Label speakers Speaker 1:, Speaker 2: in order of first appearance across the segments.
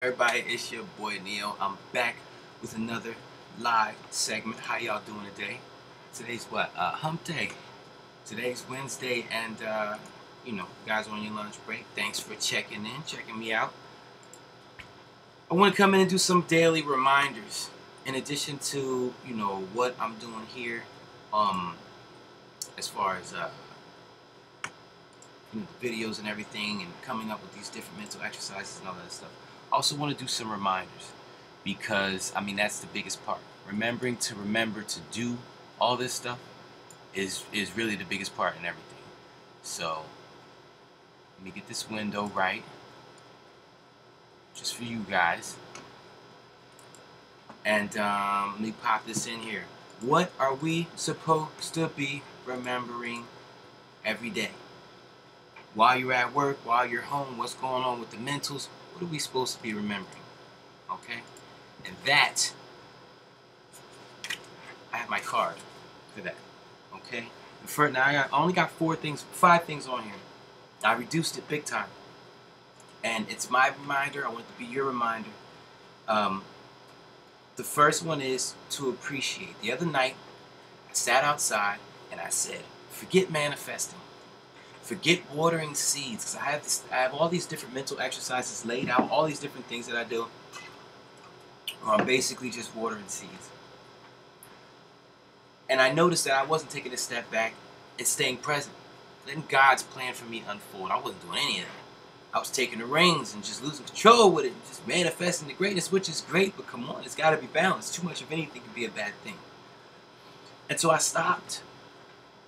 Speaker 1: Everybody, it's your boy Neo. I'm back with another live segment. How y'all doing today? Today's what? Hump Day. Today's Wednesday, and guys on your lunch break. Thanks for checking me out. I want to come in and do some daily reminders, in addition to what I'm doing here, as far as the videos and everything, and coming up with these different mental exercises and all that stuff. I also want to do some reminders because that's the biggest part. Remembering to remember to do all this stuff is really the biggest part in everything. So let me get this window right, just for you guys, and let me pop this in here. What are we supposed to be remembering every day? While you're at work, while you're home, what's going on with the mentals? What are we supposed to be remembering? Okay? And that, I have my card for that. Okay? Now I only got 5 things on here. I reduced it big time. And it's my reminder. I want it to be your reminder. The first one is to appreciate. The other night, I sat outside and I said, forget manifesting. Forget watering seeds, because I have all these different mental exercises laid out, all these different things that I do, where I'm basically just watering seeds. And I noticed that I wasn't taking a step back and staying present, letting God's plan for me unfold. I wasn't doing any of that. I was taking the reins and just losing control with it, and just manifesting the greatness, which is great, but come on, it's got to be balanced. Too much of anything can be a bad thing. And so I stopped,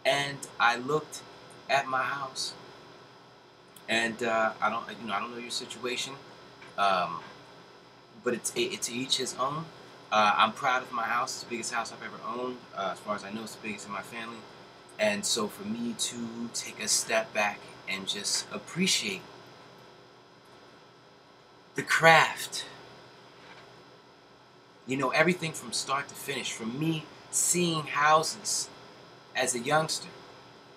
Speaker 1: and I looked at my house. And I don't know your situation, but it's to each his own. I'm proud of my house. It's the biggest house I've ever owned. As far as I know, it's the biggest in my family. And so for me to take a step back and just appreciate the craft, everything from start to finish. From me seeing houses as a youngster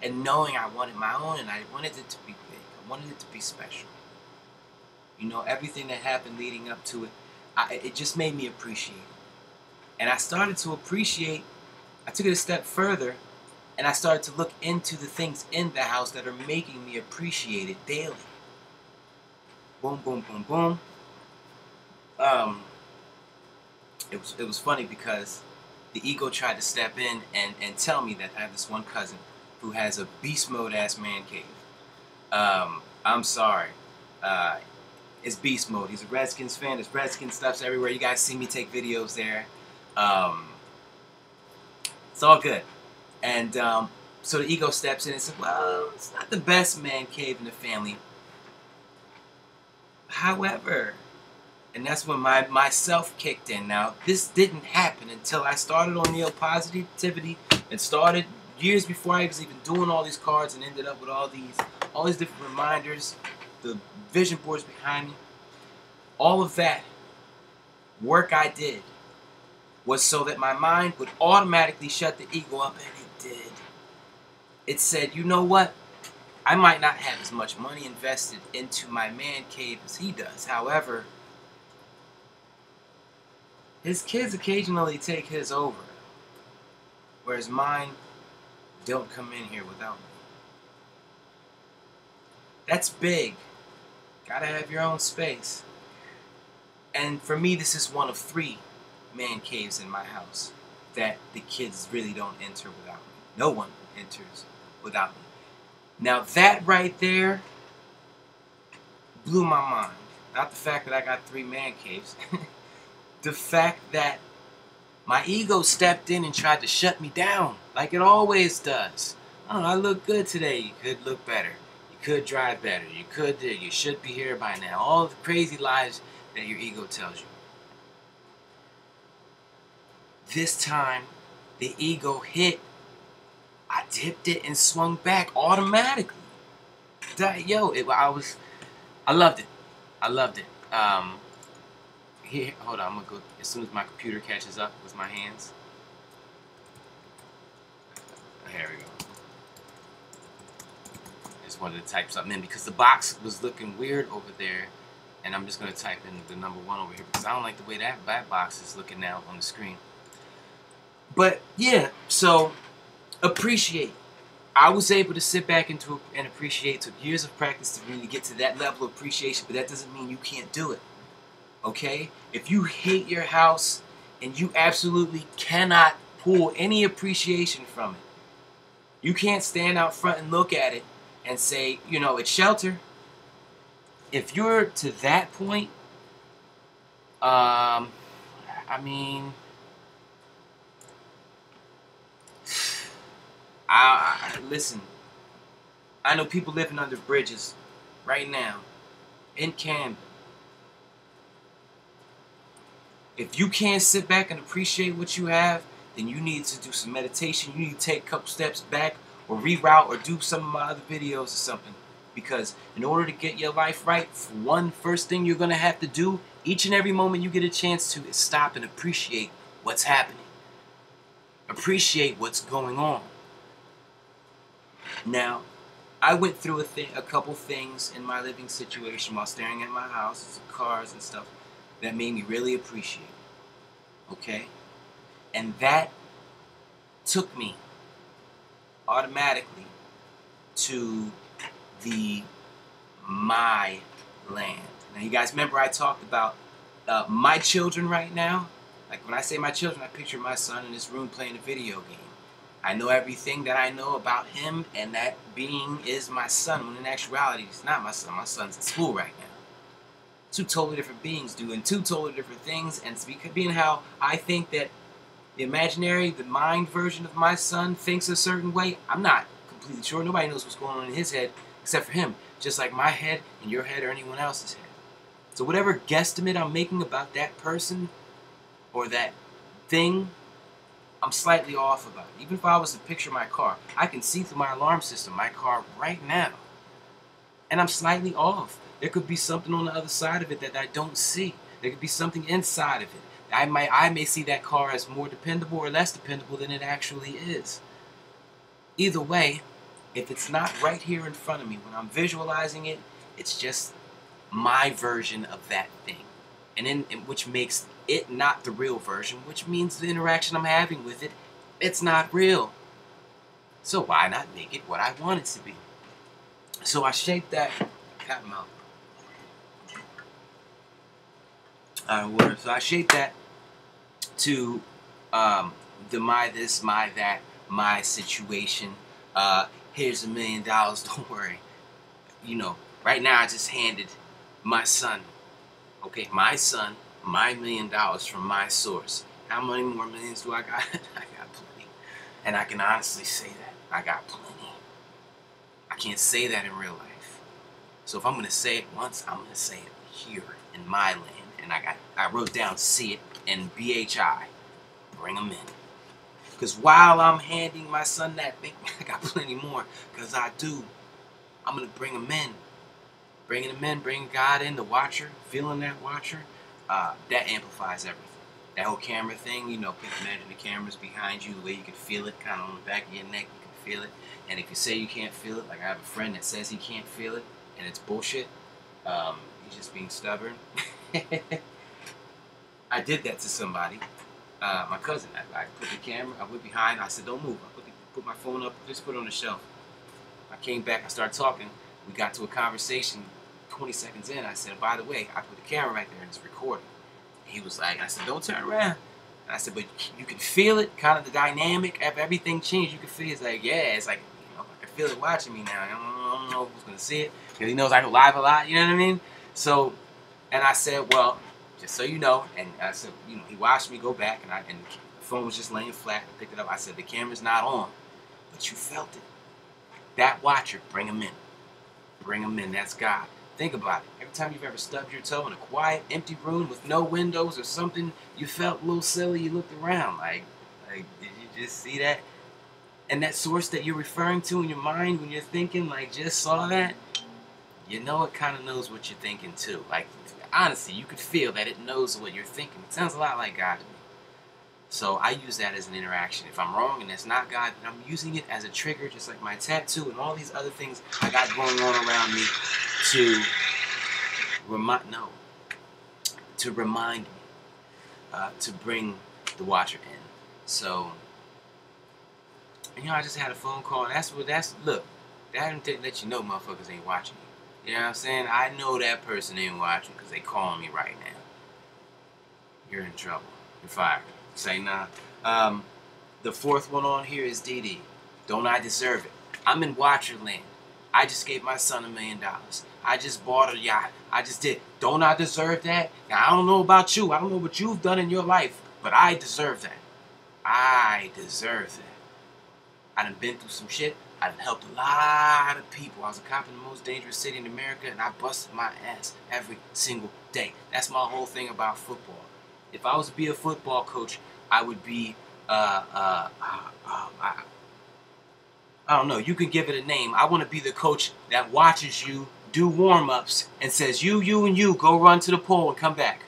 Speaker 1: and knowing I wanted my own, and I wanted it to be big. I wanted it to be special. Everything that happened leading up to it, it just made me appreciate it. And I started to appreciate, I took it a step further, and I started to look into the things in the house that are making me appreciate it daily. Boom, boom, boom, boom. It was funny because the ego tried to step in and tell me that I have this one cousin who has a beast mode ass man cave. I'm sorry. It's beast mode. He's a Redskins fan. There's Redskins stuffs everywhere. You guys see me take videos there. It's all good. And so the ego steps in and says, well, it's not the best man cave in the family. However, and that's when my self kicked in. Now, this didn't happen until I started on Neo Positivity and started years before I was even doing all these cards, and ended up with all these different reminders, the vision boards behind me. All of that work I did was so that my mind would automatically shut the ego up, and it did. It said, you know what? I might not have as much money invested into my man cave as he does. However, his kids occasionally take his over, whereas mine don't come in here without me. That's big. Gotta have your own space. And for me, this is one of 3 man caves in my house that the kids really don't enter without me. No one enters without me. Now that right there blew my mind. Not the fact that I got 3 man caves. The fact that my ego stepped in and tried to shut me down, like it always does. Oh, I look good today. You could look better. You could drive better. You should be here by now. All the crazy lies that your ego tells you. This time, the ego hit. I dipped it and swung back automatically. I loved it. I loved it. Here, hold on, I'm gonna go as soon as my computer catches up with my hands. Here we go. Just wanted to type something in because the box was looking weird over there And I'm just going to type in the number 1 over here because I don't like the way that box is looking now on the screen. But yeah, so appreciate. I was able to sit back and appreciate. It took years of practice to really get to that level of appreciation, but that doesn't mean you can't do it. Okay? If you hate your house and you absolutely cannot pull any appreciation from it, you can't stand out front and look at it and say, you know, it's shelter. If you're to that point, I mean, listen, I know people living under bridges right now in Camden. If you can't sit back and appreciate what you have, then you need to do some meditation. You need to take a couple steps back or reroute or do some of my other videos or something. Because in order to get your life right, first thing you're going to have to do each and every moment you get a chance to is stop and appreciate what's happening. Appreciate what's going on. Now, I went through a couple things in my living situation while staring at my house, cars and stuff, that made me really appreciate it. Okay? And that took me automatically to my land. Now, you guys remember I talked about my children right now? Like, when I say my children, I picture my son in his room playing a video game. I know everything that I know about him, and that being is my son, when in actuality, he's not my son. My son's in school right now. 2 totally different beings doing 2 totally different things, and being how I think that the imaginary, the mind version of my son thinks a certain way, I'm not completely sure. Nobody knows what's going on in his head except for him, just like my head and your head or anyone else's head. So whatever guesstimate I'm making about that person or that thing, I'm slightly off about it. Even if I was to picture my car, I can see through my alarm system, my car right now. And I'm slightly off. There could be something on the other side of it that I don't see. There could be something inside of it. I may see that car as more dependable or less dependable than it actually is. Either way, if it's not right here in front of me, when I'm visualizing it, it's just my version of that thing. And which makes it not the real version, which means the interaction I'm having with it, it's not real. So why not make it what I want it to be? So I shaped that cat mouth. So I shaped that to the my this, my that, my situation. Here's $1 million, don't worry. You know, right now I just handed my son, okay, my son, my $1 million from my source. How many more millions do I got? I got plenty. And I can honestly say that. I got plenty. I can't say that in real life. So if I'm going to say it once, I'm going to say it here in my land. And I wrote down see it and BHI. Bring them in. Because while I'm handing my son that thing, I got plenty more. Because I do. I'm going to bring them in. Bringing them in, bringing God in, the watcher, feeling that watcher, that amplifies everything. That whole camera thing, you know, imagine the camera's behind you, the way you can feel it, kind of on the back of your neck, you can feel it. And if you say you can't feel it, like I have a friend that says he can't feel it, and it's bullshit, he's just being stubborn. I did that to somebody. My cousin, I put the camera, I went behind, I said, don't move. I put my phone up, just put it on the shelf. I came back, I started talking. We got to a conversation 20 seconds in. I said, by the way, I put the camera right there and it's recording. He was like, I said, don't turn around. And I said, but you can feel it, kind of the dynamic of everything changed. You can feel it. It's like, yeah, it's like, you know, I can feel it watching me now. I don't know who's going to see it. Because he knows I go live a lot, you know what I mean? So, and I said, well, just so you know, and I said, you know, he watched me go back, and the phone was just laying flat. I picked it up. I said, the camera's not on, but you felt it. That watcher, bring him in. Bring him in. That's God. Think about it. Every time you've ever stubbed your toe in a quiet, empty room with no windows or something, you felt a little silly. You looked around like, did you just see that? And that source that you're referring to in your mind when you're thinking, like, just saw that, you know it kind of knows what you're thinking too. Like, honestly, you could feel that it knows what you're thinking. It sounds a lot like God to me. So I use that as an interaction. If I'm wrong and it's not God, then I'm using it as a trigger, just like my tattoo and all these other things I got going on around me, to to remind me, to bring the watcher in. So, I just had a phone call, and look, that didn't let you know motherfuckers ain't watching you. You know what I'm saying? I know that person ain't watching because they calling me right now. You're in trouble. You're fired. Say nah. The fourth one on here is DD. Don't I deserve it? I'm in Watcherland. I just gave my son $1 million. I just bought a yacht. I just did. Don't I deserve that? Now, I don't know about you. I don't know what you've done in your life, but I deserve that. I deserve that. I done been through some shit. I done helped a lot of people. I was a cop in the most dangerous city in America, and I busted my ass every single day. That's my whole thing about football. If I was to be a football coach, I would be, I don't know, you can give it a name. I want to be the coach that watches you do warm-ups and says, you and you, go run to the pole and come back.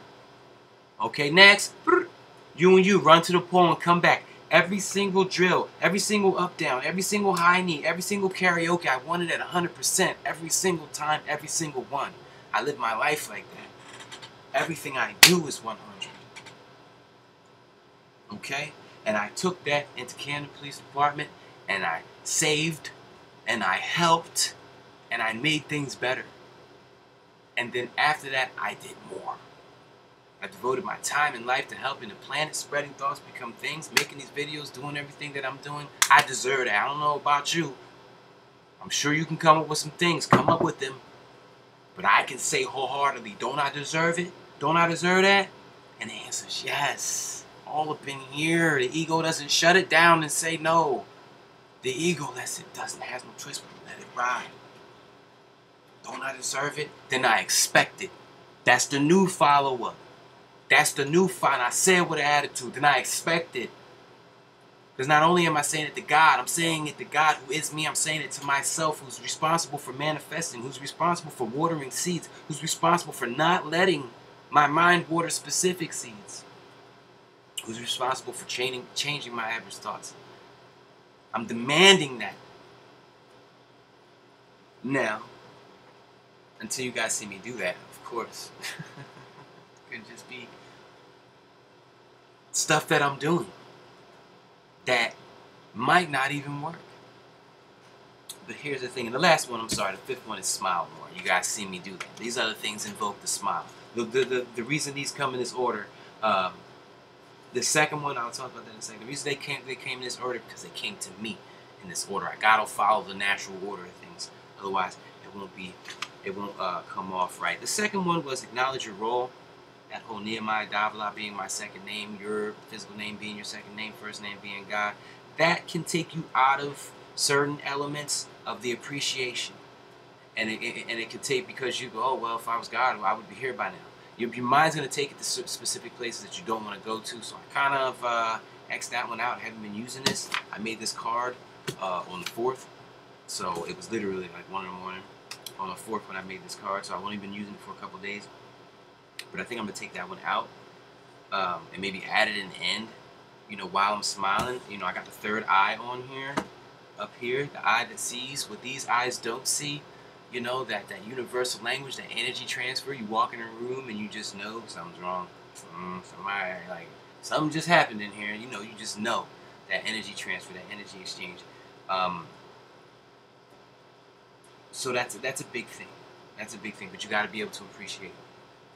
Speaker 1: Okay, next. You and you, run to the pole and come back. Every single drill, every single up down, every single high knee, every single karaoke, I want it at 100% every single time, every single one. I live my life like that. Everything I do is 100. Okay? And I took that into Camden Police Department, and I saved, and I helped, and I made things better. And then after that, I did more. I devoted my time and life to helping the planet, spreading thoughts become things, making these videos, doing everything that I'm doing. I deserve that. I don't know about you. I'm sure you can come up with some things. Come up with them. But I can say wholeheartedly, don't I deserve it? Don't I deserve that? And the answer is yes. All up in here. The ego doesn't shut it down and say no. The ego has no choice but to let it ride. Don't I deserve it? Then I expect it. That's the new follow-up. That's the new fight. I say it with an attitude. Then I expect it. Because not only am I saying it to God, I'm saying it to God who is me. I'm saying it to myself, who's responsible for manifesting, who's responsible for watering seeds, who's responsible for not letting my mind water specific seeds, who's responsible for changing my average thoughts. I'm demanding that. Now, until you guys see me do that, of course, it could just be stuff that I'm doing that might not even work. But here's the thing, and the last one, I'm sorry, the fifth one is smile more. You guys see me do that. These other things invoke the smile. The reason these come in this order, the second one, I'll talk about that in a second. The reason they came in this order because they came to me in this order. I gotta follow the natural order of things. Otherwise, it won't come off right. The second one was acknowledge your role. That whole Nehemiah Davila being my second name, your physical name being your second name, first name being God. That can take you out of certain elements of the appreciation. And it can take, because you go, oh, well, if I was God, I would be here by now. Your mind's going to take it to specific places that you don't want to go to. So I kind of X'd that one out. I haven't been using this. I made this card on the 4th. So it was literally like 1 in the morning on the 4th when I made this card. So I've only been using it for a couple days. But I think I'm going to take that one out and maybe add it in the end, while I'm smiling. I got the third eye on here, up here, the eye that sees what these eyes don't see. That universal language, that energy transfer. You walk in a room and you just know something's wrong. Something just happened in here. You just know that energy transfer, that energy exchange. So that's a big thing. That's a big thing, but you got to be able to appreciate it.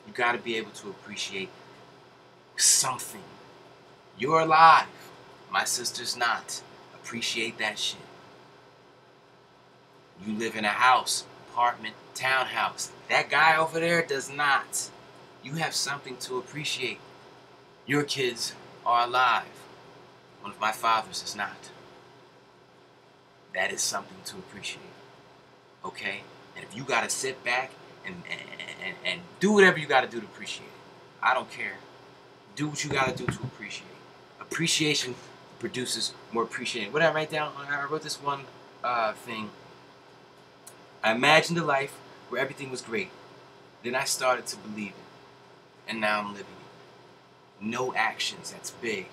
Speaker 1: You got to be able to appreciate something. You're alive. My sister's not. Appreciate that shit. You live in a house, apartment, townhouse. That guy over there does not. You have something to appreciate. Your kids are alive. One of my fathers is not. That is something to appreciate. Okay? And if you got to sit back and do whatever you got to do to appreciate it. I don't care. Do what you got to do to appreciate it. Appreciation produces more appreciation. What did I write down? I wrote this one thing. I imagined a life where everything was great. Then I started to believe it. And now I'm living it. No actions. That's big.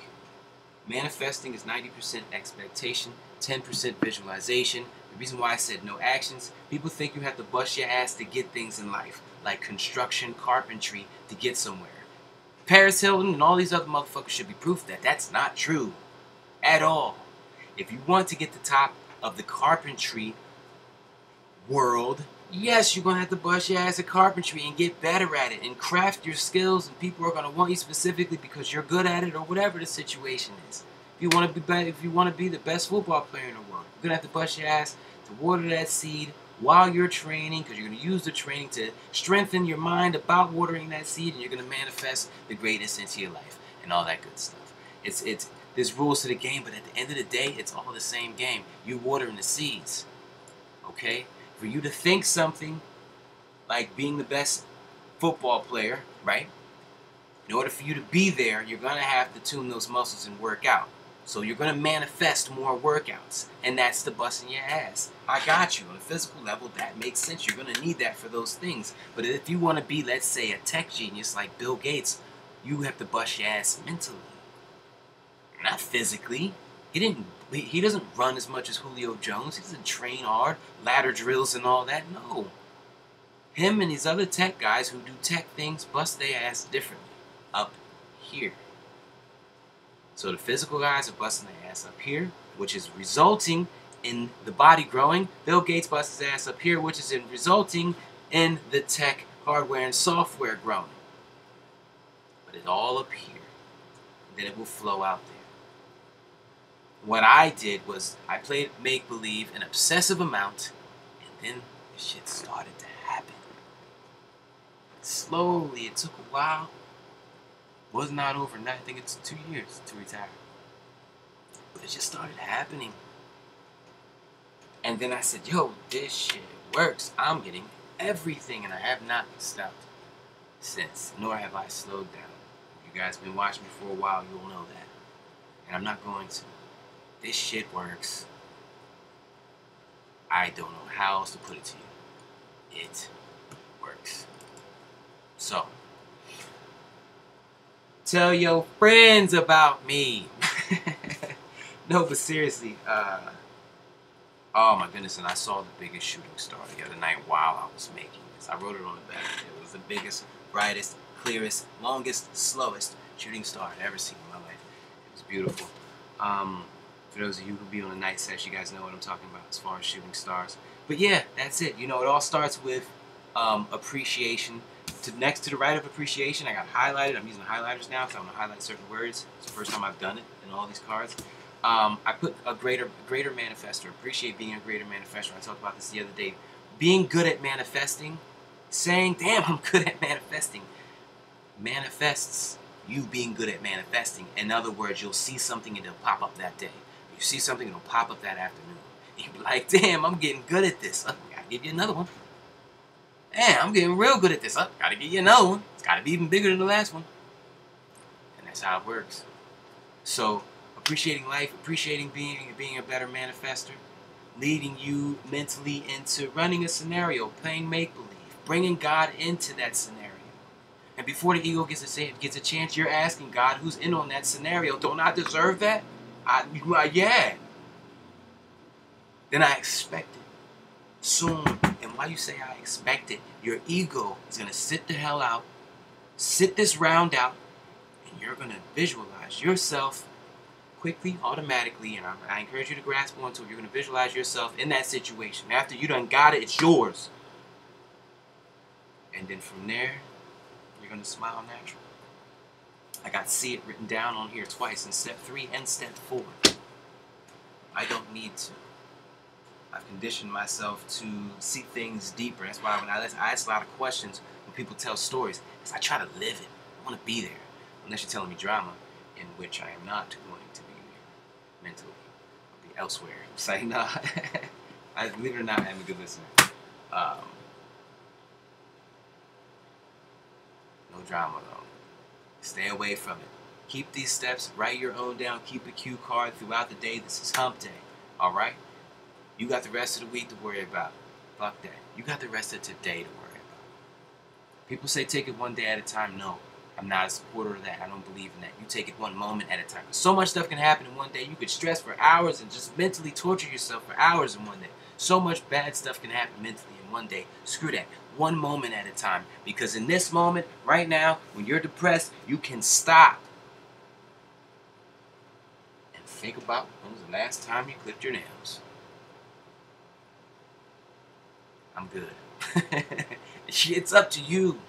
Speaker 1: Manifesting is 90% expectation, 10% visualization. The reason why I said no actions, people think you have to bust your ass to get things in life. like construction, carpentry to get somewhere. Paris Hilton and all these other motherfuckers should be proof that that's not true at all. If you want to get to the top of the carpentry world, yes, you're going to have to bust your ass at carpentry and get better at it and craft your skills, and people are going to want you specifically because you're good at it or whatever the situation is. If you want to be the best football player in the world, you're going to have to bust your ass to water that seed while you're training, because you're going to use the training to strengthen your mind about watering that seed, and you're going to manifest the greatness into your life and all that good stuff. There's rules to the game, but at the end of the day, it's all the same game. You're watering the seeds, okay? For you to think something like being the best football player, right? In order for you to be there, you're going to have to tune those muscles and work out. So you're going to manifest more workouts, and that's the busting your ass. I got you. On a physical level, that makes sense. You're going to need that for those things. But if you want to be, let's say, a tech genius like Bill Gates, you have to bust your ass mentally. Not physically. He doesn't run as much as Julio Jones. He doesn't train hard, ladder drills and all that. No. Him and these other tech guys who do tech things bust their ass differently. Up here. So the physical guys are busting their ass up here, which is resulting in the body growing. Bill Gates busts his ass up here, which is resulting in the tech, hardware, and software growing. But it's all up here. And then it will flow out there. What I did was I played make-believe an obsessive amount, and then the shit started to happen. Slowly, it took a while. Was not overnight. I think it's 2 years to retire. But it just started happening. And then I said, yo, this shit works. I'm getting everything, and I have not stopped since, nor have I slowed down. If you guys have been watching me for a while, you'll know that. And I'm not going to. This shit works. I don't know how else to put it to you. It works. So, tell your friends about me. No, but seriously, oh my goodness, and I saw the biggest shooting star the other night while I was making this. I wrote it on the back. It was the biggest, brightest, clearest, longest, slowest shooting star I'd ever seen in my life. It was beautiful. For those of you who be on the night session, you guys know what I'm talking about as far as shooting stars. But yeah, that's it. You know, it all starts with appreciation. Next to the right of appreciation, I got highlighted. I'm using highlighters now because I'm going to highlight certain words. It's the first time I've done it in all these cards. I put a greater manifester. Appreciate being a greater manifester. I talked about this the other day. Being good at manifesting, saying, damn, I'm good at manifesting, manifests you being good at manifesting. In other words, you'll see something and it'll pop up that day. You see something and it'll pop up that afternoon. And you'll be like, damn, I'm getting good at this. I gotta give you another one. Damn, I'm getting real good at this. Gotta give you another one. It's gotta be even bigger than the last one. And that's how it works. So, appreciating life, appreciating being a better manifester, leading you mentally into running a scenario, playing make-believe, bringing God into that scenario. And before the ego gets a chance, you're asking God, who's in on that scenario, don't I deserve that? Yeah. Then I expect it soon. And why you say I expect it, your ego is going to sit the hell out, sit this round out, and you're going to visualize yourself quickly, automatically, and I encourage you to grasp onto it. You're going to visualize yourself in that situation. After you done got it, it's yours. And then from there, you're going to smile natural. I got see it written down on here twice in step 3 and step 4. I don't need to. I've conditioned myself to see things deeper. That's why when I ask a lot of questions when people tell stories, because I try to live it. I want to be there. Unless you're telling me drama, in which I am not going to be there mentally. I'll be elsewhere. I'm saying, no. Believe it or not, I'm a good listener. No drama, though. Stay away from it. Keep these steps. Write your own down. Keep a cue card throughout the day. This is hump day. Alright? You got the rest of the week to worry about. Fuck that. You got the rest of today to worry about. People say take it one day at a time. No. I'm not a supporter of that. I don't believe in that. You take it one moment at a time. So much stuff can happen in one day. You could stress for hours and just mentally torture yourself for hours in one day. So much bad stuff can happen mentally in in one day. Screw that. One moment at a time. Because in this moment, right now, when you're depressed, you can stop and think about when was the last time you clipped your nails. I'm good. It's up to you.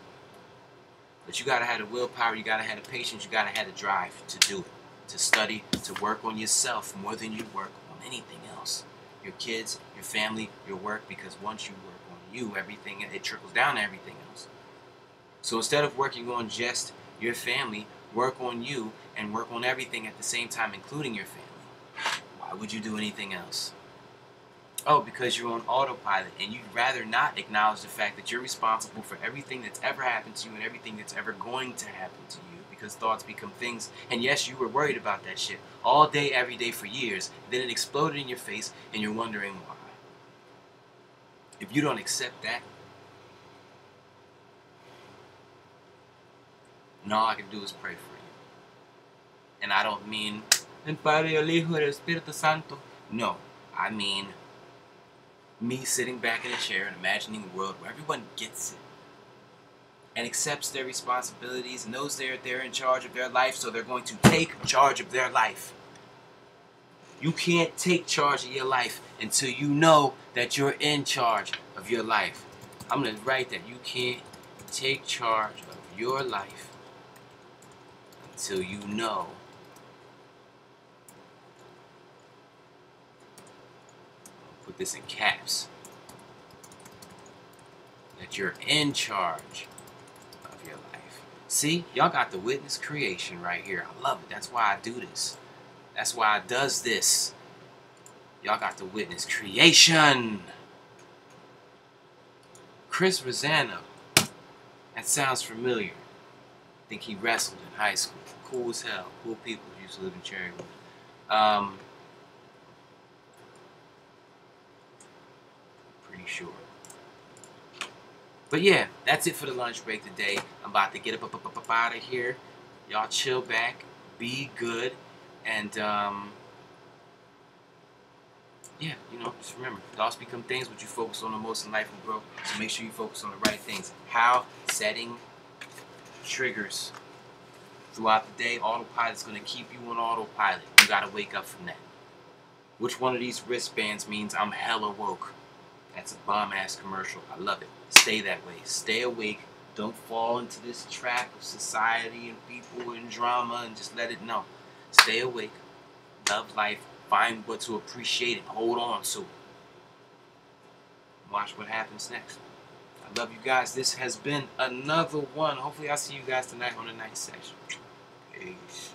Speaker 1: But you gotta have the willpower, you gotta have the patience, you gotta have the drive to do it. To study, to work on yourself more than you work on anything else. Your kids, your family, your work, because once you work on you, everything, it trickles down to everything else. So instead of working on just your family, work on you and work on everything at the same time, including your family. Why would you do anything else? Oh, because you're on autopilot and you'd rather not acknowledge the fact that you're responsible for everything that's ever happened to you and everything that's ever going to happen to you, because thoughts become things. And yes, you were worried about that shit all day, every day for years. Then it exploded in your face and you're wondering why. If you don't accept that, and all I can do is pray for you. And I don't mean El Padre, el Hijo, el Espíritu Santo. No, I mean me sitting back in a chair and imagining a world where everyone gets it and accepts their responsibilities, knows they're in charge of their life, so they're going to take charge of their life. You can't take charge of your life until you know that you're in charge of your life. I'm going to write that. You can't take charge of your life until you know put this in caps, that you're in charge of your life. See, y'all got the witness creation right here. I love it. That's why I do this. That's why I does this. Y'all got the witness creation. Chris Rosanna. That sounds familiar. I think he wrestled in high school. Cool as hell. Cool people who used to live in Cherrywood. Sure. But yeah, that's it for the lunch break today. I'm about to get up out of here. Y'all chill back, be good, and yeah, you know, just remember, thoughts become things. What you focus on the most in life will grow. So make sure you focus on the right things. How setting triggers throughout the day. Autopilot's gonna keep you on autopilot. You gotta wake up from that. Which one of these wristbands means I'm hella woke? That's a bomb-ass commercial. I love it. Stay that way. Stay awake. Don't fall into this trap of society and people and drama and just let it know. Stay awake. Love life. Find what to appreciate and hold on to. Watch what happens next. I love you guys. This has been another one. Hopefully I'll see you guys tonight on the night session. Peace.